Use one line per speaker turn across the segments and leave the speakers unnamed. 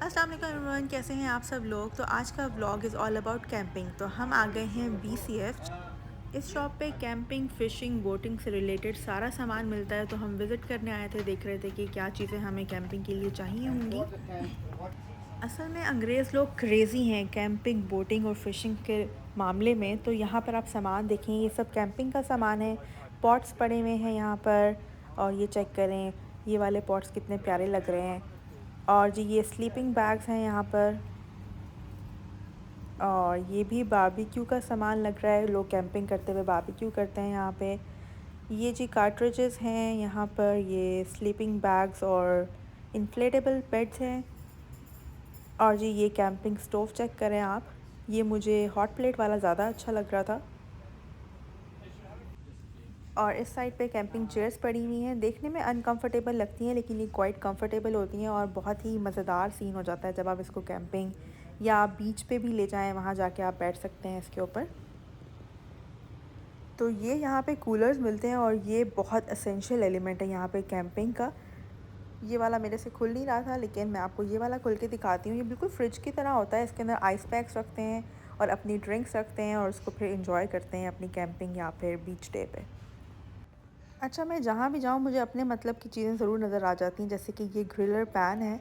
अस्सलाम वालेकुम एवरीवन, कैसे हैं आप सब लोग। तो आज का vlog is all about camping. तो हम आ गए हैं BCF। इस शॉप पे कैंपिंग, फ़िशिंग, बोटिंग से रिलेटेड सारा सामान मिलता है। तो हम विज़िट करने आए थे, देख रहे थे कि क्या चीज़ें हमें कैंपिंग के लिए चाहिए होंगी। असल में अंग्रेज़ लोग क्रेज़ी हैं कैंपिंग, बोटिंग और फ़िशिंग के मामले में। तो यहाँ पर आप सामान देखें, ये सब कैंपिंग का सामान है। पॉट्स पड़े हुए हैं यहाँ पर, और ये चेक करें, ये वाले पॉट्स कितने प्यारे लग रहे हैं। और जी ये स्लीपिंग बैग्स हैं यहाँ पर। और ये भी बारबेक्यू का सामान लग रहा है, लोग कैंपिंग करते हुए बारबेक्यू करते हैं यहाँ पे। ये जी कार्ट्रिजेस हैं यहाँ पर, ये स्लीपिंग बैग्स और इन्फ्लेटेबल बेड्स हैं। और जी ये कैंपिंग स्टोव चेक करें आप, ये मुझे हॉट प्लेट वाला ज़्यादा अच्छा लग रहा था। और इस साइड पे कैंपिंग चेयर्स पड़ी हुई हैं, देखने में अनकंफर्टेबल लगती हैं लेकिन ये क्वाइट कंफर्टेबल होती हैं और बहुत ही मज़ेदार सीन हो जाता है जब आप इसको कैंपिंग या आप बीच पे भी ले जाएं, वहाँ जाके आप बैठ सकते हैं इसके ऊपर। तो ये यहाँ पे कूलर्स मिलते हैं और ये बहुत एसेंशियल एलिमेंट है यहाँ पे कैंपिंग का। ये वाला मेरे से खुल नहीं रहा था, लेकिन मैं आपको ये वाला खुल के दिखाती हूँ। ये बिल्कुल फ्रिज की तरह होता है, इसके अंदर आइस पैक्स रखते हैं और अपनी ड्रिंक्स रखते हैं और उसको फिर इंजॉय करते हैं अपनी कैंपिंग या फिर बीच डे पे। अच्छा, मैं जहाँ भी जाऊँ मुझे अपने मतलब की चीज़ें ज़रूर नज़र आ जाती हैं। जैसे कि ये ग्रिलर पैन है,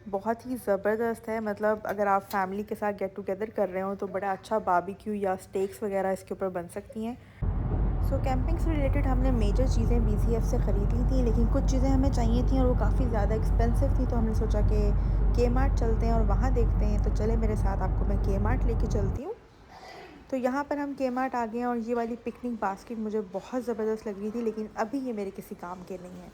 बहुत ही ज़बरदस्त है। मतलब अगर आप फैमिली के साथ गेट टुगेदर कर रहे हो तो बड़ा अच्छा बारबेक्यू या स्टेक्स वगैरह इसके ऊपर बन सकती हैं। सो कैंपिंग से रिलेटेड हमने मेजर चीज़ें BCF से ख़रीद ली थी, लेकिन कुछ चीज़ें हमें चाहिए थी और वो काफ़ी ज़्यादा एक्सपेंसिव थी। तो हमने सोचा कि के मार्ट चलते हैं और वहाँ देखते हैं। तो चले मेरे साथ, आपको मैं के मार्ट लेके चलती हूँ। तो यहाँ पर हम के मार्ट आ गए हैं और ये वाली पिकनिक बास्केट मुझे बहुत ज़बरदस्त लग रही थी, लेकिन अभी ये मेरे किसी काम के नहीं है।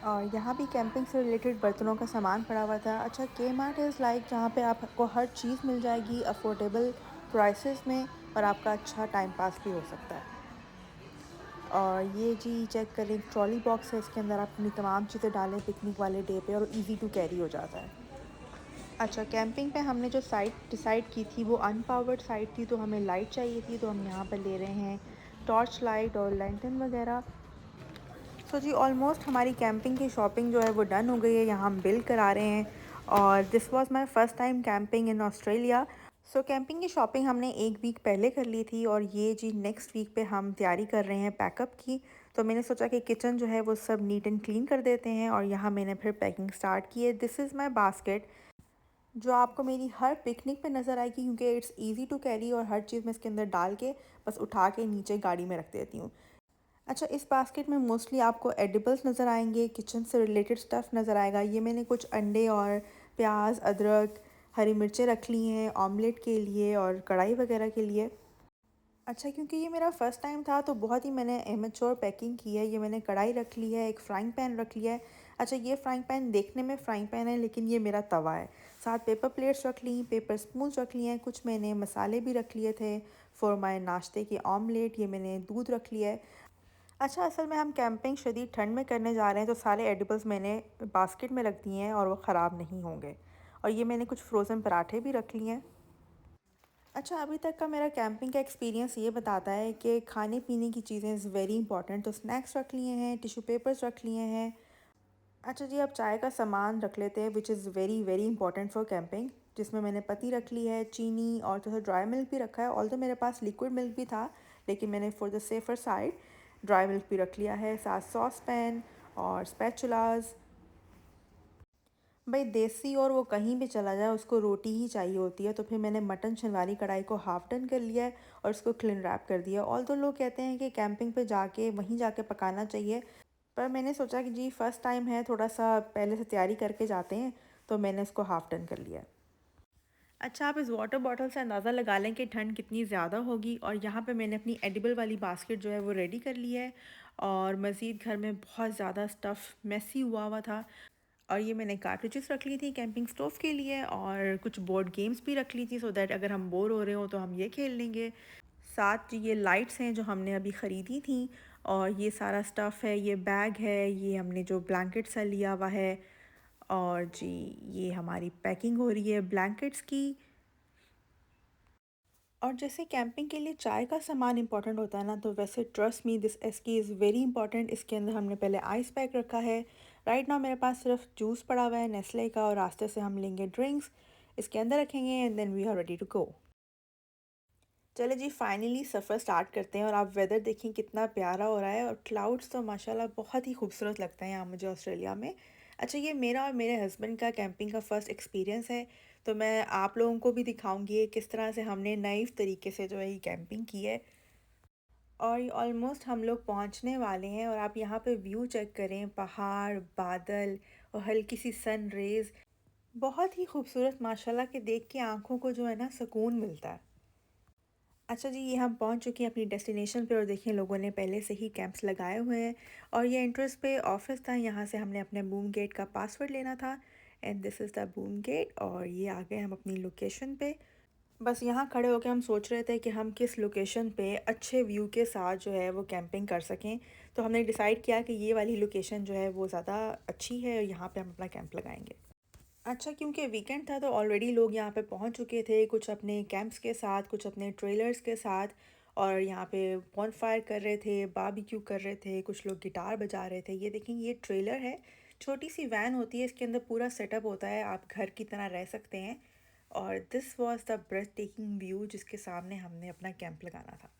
और यहाँ भी कैंपिंग से रिलेटेड बर्तनों का सामान पड़ा हुआ था। अच्छा, के मार्ट इज़ लाइक जहाँ पे आपको हर चीज़ मिल जाएगी अफोर्डेबल प्राइसेस में, और आपका अच्छा टाइम पास भी हो सकता है। और ये जी चेक करें, एक ट्रॉली बॉक्स है, इसके अंदर आप अपनी तमाम चीज़ें डालें पिकनिक वाले डे पे और इजी टू कैरी हो जाता है। अच्छा, कैंपिंग पे हमने जो साइट डिसाइड की थी वो अनपावर्ड साइट थी, तो हमें लाइट चाहिए थी, तो हम यहाँ पर ले रहे हैं टॉर्च लाइट और लैंटर्न वगैरह। सो जी ऑलमोस्ट हमारी कैंपिंग की शॉपिंग जो है वो डन हो गई है। यहाँ हम बिल करा रहे हैं। और this was my first time camping in Australia. So camping की शॉपिंग हमने एक वीक पहले कर ली थी और ये जी नेक्स्ट वीक पे हम तैयारी कर रहे हैं पैकअप की। तो मैंने सोचा कि किचन जो है वो सब नीट एंड क्लीन कर देते हैं और यहाँ मैंने फिर पैकिंग स्टार्ट की है। दिस इज़ माई बास्केट, जो आपको मेरी हर पिकनिक पे नज़र आएगी, क्योंकि इट्स इजी टू कैरी और हर चीज़ मैं इसके अंदर डाल के बस उठा के नीचे गाड़ी में रख देती हूँ। अच्छा, इस बास्केट में मोस्टली आपको एडिबल्स नज़र आएंगे, किचन से रिलेटेड स्टफ़ नज़र आएगा। ये मैंने कुछ अंडे और प्याज, अदरक, हरी मिर्चें रख ली हैं ऑमलेट के लिए और कढ़ाई वगैरह के लिए। अच्छा, क्योंकि ये मेरा फ़र्स्ट टाइम था तो बहुत ही मैंने एमेच्योर पैकिंग की है। ये मैंने कढ़ाई रख ली है, एक फ़्राइंग पैन रख लिया है। अच्छा, ये फ़्राइंग पैन देखने में फ़्राइंग पैन है लेकिन ये मेरा तवा है। साथ पेपर प्लेट्स रख ली, पेपर स्पून्स रख लिए हैं, कुछ मैंने मसाले भी रख लिए थे फॉर माय नाश्ते की ऑमलेट। ये मैंने दूध रख लिया है। अच्छा, असल में हम कैंपिंग शदीद ठंड में करने जा रहे हैं, तो सारे एडिबल्स मैंने बास्केट में रख दिए हैं और वो ख़राब नहीं होंगे। और ये मैंने कुछ फ्रोज़न पराठे भी रख लिए हैं। अच्छा, अभी तक का मेरा कैंपिंग का एक्सपीरियंस ये बताता है कि खाने पीने की चीज़ें इज़ वेरी इंपॉर्टेंट। तो स्नैक्स रख लिए हैं, टिश्यू पेपर्स रख लिए हैं। अच्छा जी, अब चाय का सामान रख लेते हैं which is very very important for camping, जिसमें मैंने पत्ती रख ली है, चीनी और थोड़ा ड्राई मिल्क भी रखा है। ऑल्दो मेरे पास लिक्विड मिल्क भी था, लेकिन मैंने for the safer side dry milk भी रख लिया है। साथ सॉस पैन और स्पैचुलास। भाई देसी और वो कहीं भी चला जाए उसको रोटी ही चाहिए होती है, तो फिर मैंने मटन शनवारी कढ़ाई को हाफ डन कर लिया है और उसको क्लिन रैप कर दिया। ऑल तो लोग कहते हैं कि कैंपिंग पे जाके वहीं जाके पकाना चाहिए, पर मैंने सोचा कि जी फ़र्स्ट टाइम है, थोड़ा सा पहले से तैयारी करके जाते हैं, तो मैंने इसको हाफ डन कर लिया। अच्छा, आप इस वाटर बॉटल से अंदाज़ा लगा लें कि ठंड कितनी ज़्यादा होगी। और यहाँ पे मैंने अपनी एडिबल वाली बास्केट जो है वो रेडी कर ली है। और मज़ीद घर में बहुत ज़्यादा स्टफ़ मेसी हुआ हुआ था। और ये मैंने कार्ट्रिजेस रख ली थी कैंपिंग स्टोव के लिए और कुछ बोर्ड गेम्स भी रख ली थी, सो दैट अगर हम बोर हो रहे हो तो हम ये खेल लेंगे। साथ ये लाइट्स हैं जो हमने अभी ख़रीदी थी। और ये सारा स्टफ़ है, ये बैग है, ये हमने जो ब्लैंकेट सा लिया हुआ है। और जी ये हमारी पैकिंग हो रही है ब्लैंकेट्स की। और जैसे कैंपिंग के लिए चाय का सामान इंपॉर्टेंट होता है ना, तो वैसे trust me this ASCII is very important. इसके अंदर हमने पहले आइस पैक रखा है, राइट नाउ मेरे पास सिर्फ जूस पड़ा हुआ है नेस्ले का, और रास्ते से हम लेंगे ड्रिंक्स, इसके अंदर रखेंगे and then we are ready to go. चले जी, फाइनली सफ़र स्टार्ट करते हैं। और आप वेदर देखिए कितना प्यारा हो रहा है, और क्लाउड्स तो माशाल्लाह बहुत ही खूबसूरत लगता है यहाँ मुझे ऑस्ट्रेलिया में। अच्छा, ये मेरा और मेरे हस्बैंड का कैंपिंग का फ़र्स्ट एक्सपीरियंस है, तो मैं आप लोगों को भी दिखाऊंगी किस तरह से हमने नई तरीके से जो है ये कैंपिंग की है। और ऑलमोस्ट हम लोग पहुंचने वाले हैं, और आप यहाँ पे व्यू चेक करें, पहाड़, बादल और हल्की सी सन रेज़, बहुत ही खूबसूरत माशाल्लाह के, देख के आँखों को जो है ना सुकून मिलता है। अच्छा जी, ये हम पहुंच चुके हैं अपनी डेस्टिनेशन पे, और देखिए लोगों ने पहले से ही कैंप्स लगाए हुए हैं। और ये एंट्रेंस पे ऑफिस था, यहाँ से हमने अपने बूम गेट का पासवर्ड लेना था, and this is the boom gate. और ये आ गए हम अपनी लोकेशन पे। बस यहाँ खड़े होकर हम सोच रहे थे कि हम किस लोकेशन पे अच्छे व्यू के साथ जो है वो कैंपिंग कर सकें। तो हमने डिसाइड किया कि ये वाली लोकेशन जो है वो ज़्यादा अच्छी है, और यहाँ पे हम अपना कैंप लगाएंगे। अच्छा, क्योंकि वीकेंड था तो ऑलरेडी लोग यहाँ पे पहुँच चुके थे, कुछ अपने कैंप्स के साथ, कुछ अपने ट्रेलर्स के साथ, और यहाँ पे बॉनफायर कर रहे थे, बारबेक्यू कर रहे थे, कुछ लोग गिटार बजा रहे थे। ये देखें, ये ट्रेलर है, छोटी सी वैन होती है, इसके अंदर पूरा सेटअप होता है, आप घर की तरह रह सकते हैं। और this was the breathtaking view जिसके सामने हमने अपना कैंप लगाना था।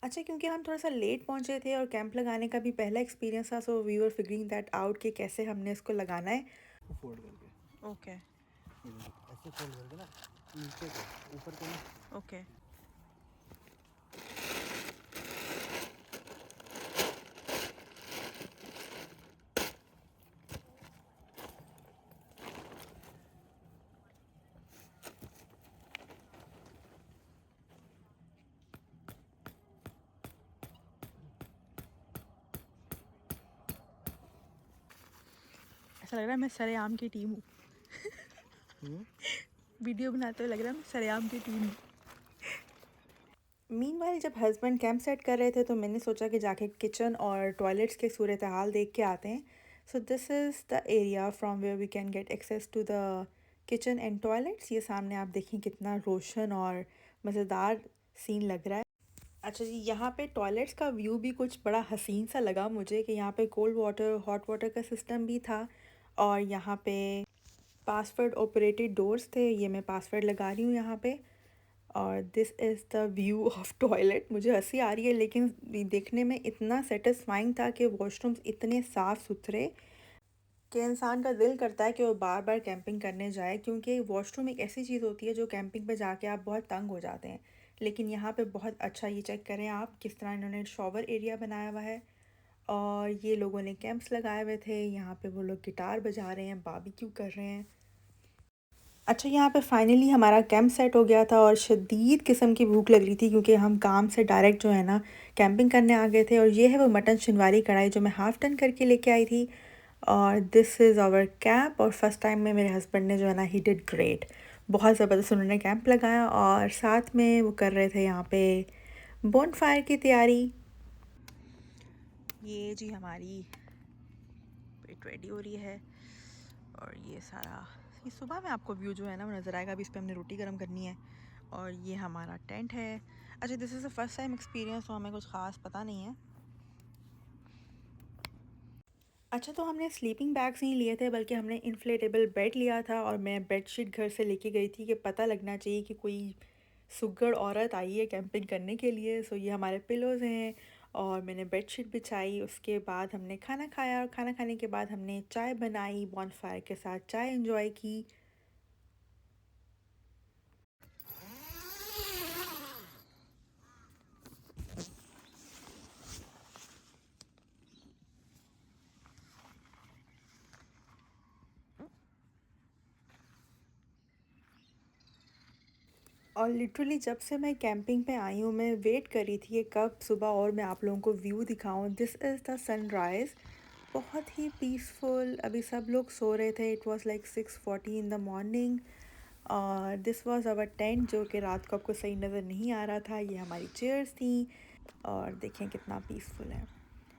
अच्छा, क्योंकि हम थोड़ा सा लेट पहुँचे थे और कैंप लगाने का भी पहला एक्सपीरियंस था, so we were figuring that out कि कैसे हमने इसको लगाना है।
फोल्ड करके
ओके।
ऐसे फोल्ड करके ना, नीचे को ऊपर को ना।
ओके। ऐसा लग रहा है मैं सरेआम की टीम हूँ। वीडियो बनाते हुए लग रहा है मैं सरेआम की टीम हूँ। मीनवाइल जब हस्बैंड कैंप सेट कर रहे थे, तो मैंने सोचा कि जाके किचन और टॉयलेट्स के सूरत हाल देख के आते हैं। So this is the area from where we can get access to the kitchen and toilets. ये सामने आप देखें कितना रोशन और मज़ेदार सीन लग रहा है। अच्छा जी, यहाँ पे टॉयलेट्स का व्यू भी कुछ बड़ा हसीन सा लगा मुझे, कि यहाँ पे कोल्ड वाटर, हॉट वाटर का सिस्टम भी था, और यहाँ पे पासवर्ड ऑपरेटेड डोर्स थे। ये मैं पासवर्ड लगा रही हूँ यहाँ पे। और this is the view of toilet. मुझे हंसी आ रही है, लेकिन देखने में इतना सेटिस्फाइंग था कि वॉशरूम्स इतने साफ़ सुथरे कि इंसान का दिल करता है कि वो बार बार कैंपिंग करने जाए, क्योंकि वॉशरूम एक ऐसी चीज़ होती है जो कैंपिंग पे जाके आप बहुत तंग हो जाते हैं। लेकिन यहाँ पे बहुत अच्छा, ये चेक करें आप किस तरह इन्होंने शॉवर एरिया बनाया हुआ है। और ये लोगों ने कैंप्स लगाए हुए थे, यहाँ पे वो लोग गिटार बजा रहे हैं, बारबेक्यू कर रहे हैं। अच्छा, यहाँ पे फाइनली हमारा कैंप सेट हो गया था, और शदीद किस्म की भूख लग रही थी, क्योंकि हम काम से डायरेक्ट जो है ना कैंपिंग करने आ गए थे। और ये है वो मटन शिनवारी कढ़ाई जो मैं हाफ़ टन करके लेके आई थी। और दिस इज़ आवर कैंप, और फर्स्ट टाइम में मेरे हस्बैंड ने जो है ना, ही डिड ग्रेट। बहुत ज़बरदस्त उन्होंने कैंप लगाया, और साथ में वो कर रहे थे यहाँ पे बोनफायर की तैयारी। ये जी हमारी पेट रेडी हो रही है, और ये सारा, ये सुबह में आपको व्यू जो है ना वो नज़र आएगा। अभी इस पर हमने रोटी गर्म करनी है, और ये हमारा टेंट है। अच्छा, this is the first time experience, तो हमें कुछ ख़ास पता नहीं है। अच्छा, तो हमने स्लीपिंग बैग्स नहीं लिए थे, बल्कि हमने इन्फ्लेटेबल बेड लिया था, और मैं बेडशीट घर से लेके गई थी कि पता लगना चाहिए कि कोई सुग्गड़ औरत आई है कैंपिंग करने के लिए। सो ये हमारे पिलोज़ हैं, और मैंने बेडशीट बिछाई। उसके बाद हमने खाना खाया, और खाना खाने के बाद हमने चाय बनाई, बॉनफायर के साथ चाय एंजॉय की। और लिटरली जब से मैं कैंपिंग पे आई हूँ, मैं वेट कर रही थी कि कब सुबह और मैं आप लोगों को व्यू दिखाऊं। दिस इज़ द सनराइज़, बहुत ही पीसफुल। अभी सब लोग सो रहे थे, it was like 6:40 in the morning. और दिस वाज आवर टेंट, जो कि रात को आपको सही नज़र नहीं आ रहा था। ये हमारी चेयर्स थी, और देखें कितना पीसफुल है।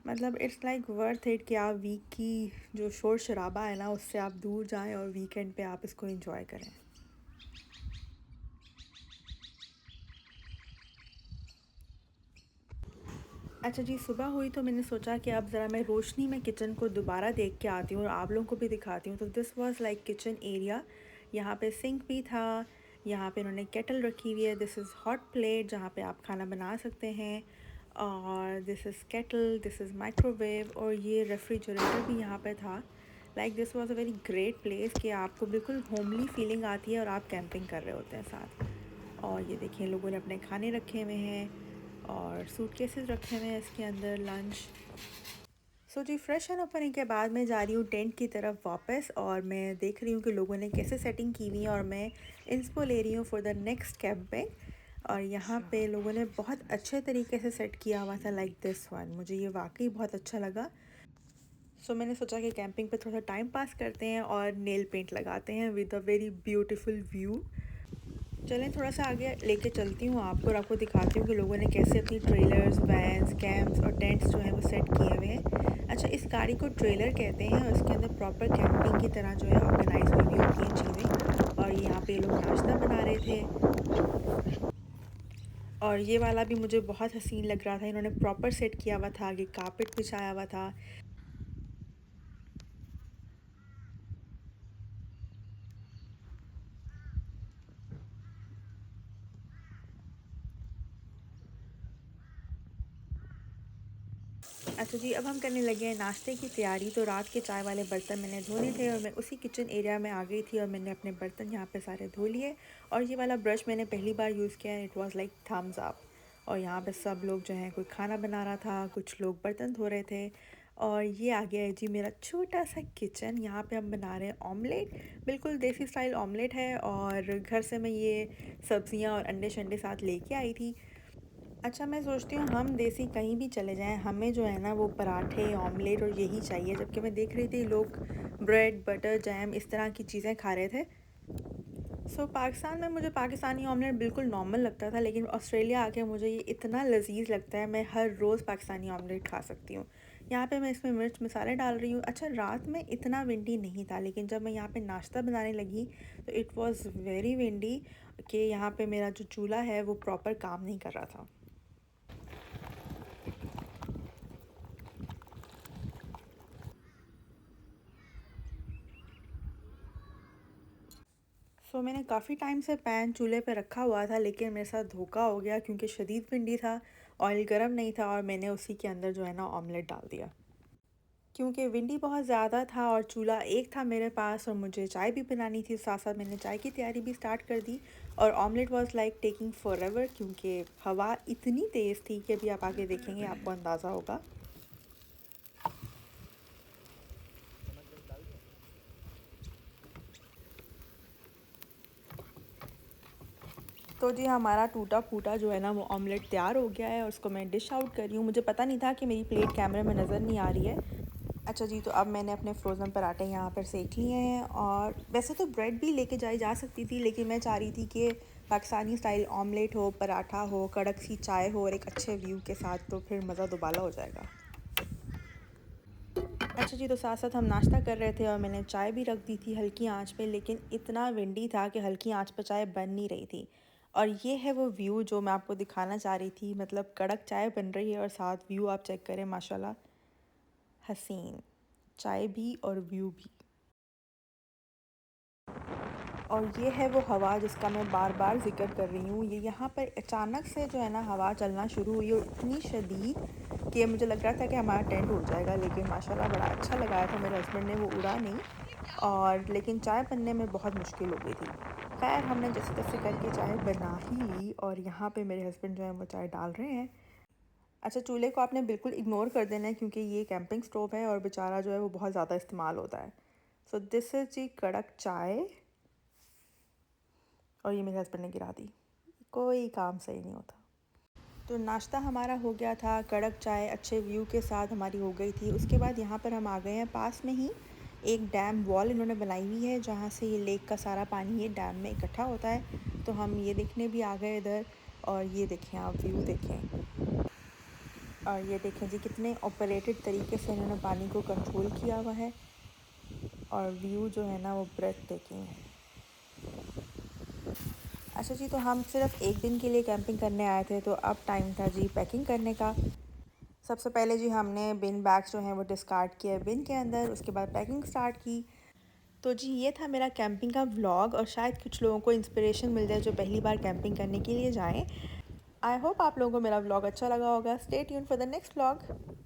मतलब इट्स लाइक वर्थ इट कि आप वीक की जो शोर शराबा है ना, उससे आप दूर जाएं, और वीकेंड पे आप इसको इंजॉय करें। अच्छा जी, सुबह हुई तो मैंने सोचा कि अब ज़रा मैं रोशनी में किचन को दोबारा देख के आती हूँ और आप लोगों को भी दिखाती हूँ। तो this was like kitchen area. यहाँ पे सिंक भी था, यहाँ पे इन्होंने केटल रखी हुई है। दिस इज़ हॉट प्लेट जहाँ पे आप खाना बना सकते हैं। और this is kettle, this is microwave, और ये रेफ्रिजरेटर भी यहाँ पे था। Like this was a very great place कि आपको बिल्कुल होमली फीलिंग आती है और आप कैंपिंग कर रहे होते हैं साथ। और ये देखिए लोगों ने अपने खाने रखे हुए हैं और सूटकेसेस रखे हुए हैं इसके अंदर लंच। सो जी, फ्रेश अप होने के बाद मैं जा रही हूँ टेंट की तरफ वापस, और मैं देख रही हूँ कि लोगों ने कैसे सेटिंग की हुई है और मैं इंस्पो ले रही हूँ फॉर द नेक्स्ट कैंपिंग। और यहाँ पे लोगों ने बहुत अच्छे तरीके से सेट किया हुआ था लाइक दिस वन। मुझे ये वाकई बहुत अच्छा लगा। सो मैंने सोचा कि कैंपिंग पे थोड़ा सा टाइम पास करते हैं और नेल पेंट लगाते हैं with a very beautiful view. चलें थोड़ा सा आगे लेके चलती हूँ आपको, और आपको दिखाती हूँ कि लोगों ने कैसे अपनी ट्रेलर्स, वैन्स, कैंप्स और टेंट्स जो हैं वो सेट किए हुए हैं। अच्छा, इस गाड़ी को ट्रेलर कहते हैं और इसके अंदर प्रॉपर कैंपिंग की तरह जो है ऑर्गेनाइज हुई हुई होती हैं चीज़ें। और यहाँ पे ये लोग नाश्ता बना रहे थे, और ये वाला भी मुझे बहुत हसीन लग रहा था। इन्होंने प्रॉपर सेट किया हुआ था, आगे कारपेट बिछाया हुआ था। अच्छा जी, अब हम करने लगे हैं नाश्ते की तैयारी। तो रात के चाय वाले बर्तन मैंने धो लिए थे और मैं उसी किचन एरिया में आ गई थी और मैंने अपने बर्तन यहाँ पे सारे धो लिए। और ये वाला ब्रश मैंने पहली बार यूज़ किया है, it was like Thums Up. और यहाँ पे सब लोग जो हैं, कोई खाना बना रहा था, कुछ लोग बर्तन धो रहे थे। और ये आ गया है जी मेरा छोटा सा किचन। यहाँ पे हम बना रहे हैं ऑमलेट, बिल्कुल देसी स्टाइल ऑमलेट है। और घर से मैं ये सब्जियाँ और अंडे शंडे साथ लेके आई थी। अच्छा, मैं सोचती हूँ हम देसी कहीं भी चले जाएँ, हमें जो है ना वो पराठे, ऑमलेट और यही चाहिए। जबकि मैं देख रही थी लोग ब्रेड, बटर, जैम इस तरह की चीज़ें खा रहे थे। सो पाकिस्तान में मुझे पाकिस्तानी ऑमलेट बिल्कुल नॉर्मल लगता था, लेकिन ऑस्ट्रेलिया आके मुझे ये इतना लजीज लगता है, मैं हर रोज़ पाकिस्तानी ऑमलेट खा सकती हूँ। यहाँ पे मैं इसमें मिर्च मसाले डाल रही हूँ। अच्छा, रात में इतना विंडी नहीं था, लेकिन जब मैं यहाँ पे नाश्ता बनाने लगी तो इट वाज़ वेरी विंडी कि यहाँ पे मेरा जो चूल्हा है वो प्रॉपर काम नहीं कर रहा था। मैंने काफ़ी टाइम से पैन चूल्हे पे रखा हुआ था, लेकिन मेरे साथ धोखा हो गया क्योंकि शदीद भिंडी था, ऑयल गर्म नहीं था, और मैंने उसी के अंदर जो है ना ऑमलेट डाल दिया। क्योंकि विंडी बहुत ज़्यादा था और चूल्हा एक था मेरे पास और मुझे चाय भी बनानी थी, साथ साथ मैंने चाय की तैयारी भी स्टार्ट कर दी। और omelette was like taking forever क्योंकि हवा इतनी तेज़ थी कि अभी आप आगे देखेंगे आपको अंदाज़ा होगा। तो जी, हमारा टूटा फूटा जो है ना वो ऑमलेट तैयार हो गया है और उसको मैं डिश आउट कर रही हूँ। मुझे पता नहीं था कि मेरी प्लेट कैमरे में नज़र नहीं आ रही है। अच्छा जी, तो अब मैंने अपने फ्रोज़न पराठे यहाँ पर सेक लिए हैं, और वैसे तो ब्रेड भी लेके जाई जा सकती थी, लेकिन मैं चाह रही थी कि पाकिस्तानी स्टाइल ऑमलेट हो, पराठा हो, कड़क सी चाय हो और एक अच्छे व्यू के साथ, तो फिर मज़ा दोबाला हो जाएगा। अच्छा जी, तो साथ साथ हम नाश्ता कर रहे थे और मैंने चाय भी रख दी थी हल्की आंच पे, लेकिन इतना विंडी था कि हल्की आंच पे चाय बन नहीं रही थी। और ये है वो व्यू जो मैं आपको दिखाना चाह रही थी, मतलब कड़क चाय बन रही है और साथ व्यू आप चेक करें, माशाल्लाह हसीन चाय भी और व्यू भी। और ये है वो हवा जिसका मैं बार बार ज़िक्र कर रही हूँ। ये यहाँ पर अचानक से जो है ना हवा चलना शुरू हुई और इतनी शदीद कि मुझे लग रहा था कि हमारा टेंट उड़ जाएगा, लेकिन माशाल्लाह बड़ा अच्छा लगाया था मेरे हस्बैंड ने, वो उड़ा नहीं। और लेकिन चाय बनने में बहुत मुश्किल हो गई थी। खैर, हमने जैसे तैसे करके चाय बना ही ली, और यहाँ पे मेरे हस्बैंड जो है वो चाय डाल रहे हैं। अच्छा, चूल्हे को आपने बिल्कुल इग्नोर कर देना है क्योंकि ये कैंपिंग स्टोव है और बेचारा जो है वो बहुत ज़्यादा इस्तेमाल होता है। सो दिस इज़ जी कड़क चाय, और ये मेरे हस्बैंड ने गिरा दी। कोई काम सही नहीं होता। तो नाश्ता हमारा हो गया था, कड़क चाय अच्छे व्यू के साथ हमारी हो गई थी। उसके बाद यहाँ पर हम आ गए हैं, पास में ही एक डैम वॉल इन्होंने बनाई हुई है जहाँ से ये लेक का सारा पानी ये डैम में इकट्ठा होता है। तो हम ये देखने भी आ गए इधर, और ये देखें आप व्यू देखें। और ये देखें जी कितने ऑपरेटेड तरीके से इन्होंने पानी को कंट्रोल किया हुआ है, और व्यू जो है ना वो ब्रेथ टेकिंग है। अच्छा जी, तो हम सिर्फ एक दिन के लिए कैंपिंग करने आए थे, तो अब टाइम था जी पैकिंग करने का। सबसे पहले जी हमने बिन बैग्स जो हैं वो डिस्कार्ड किया बिन के अंदर, उसके बाद पैकिंग स्टार्ट की। तो जी ये था मेरा कैंपिंग का व्लॉग और शायद कुछ लोगों को इंस्पिरेशन मिल जाए जो पहली बार कैंपिंग करने के लिए जाएं। आई होप आप लोगों को मेरा व्लॉग अच्छा लगा होगा। Stay tune for the next vlog.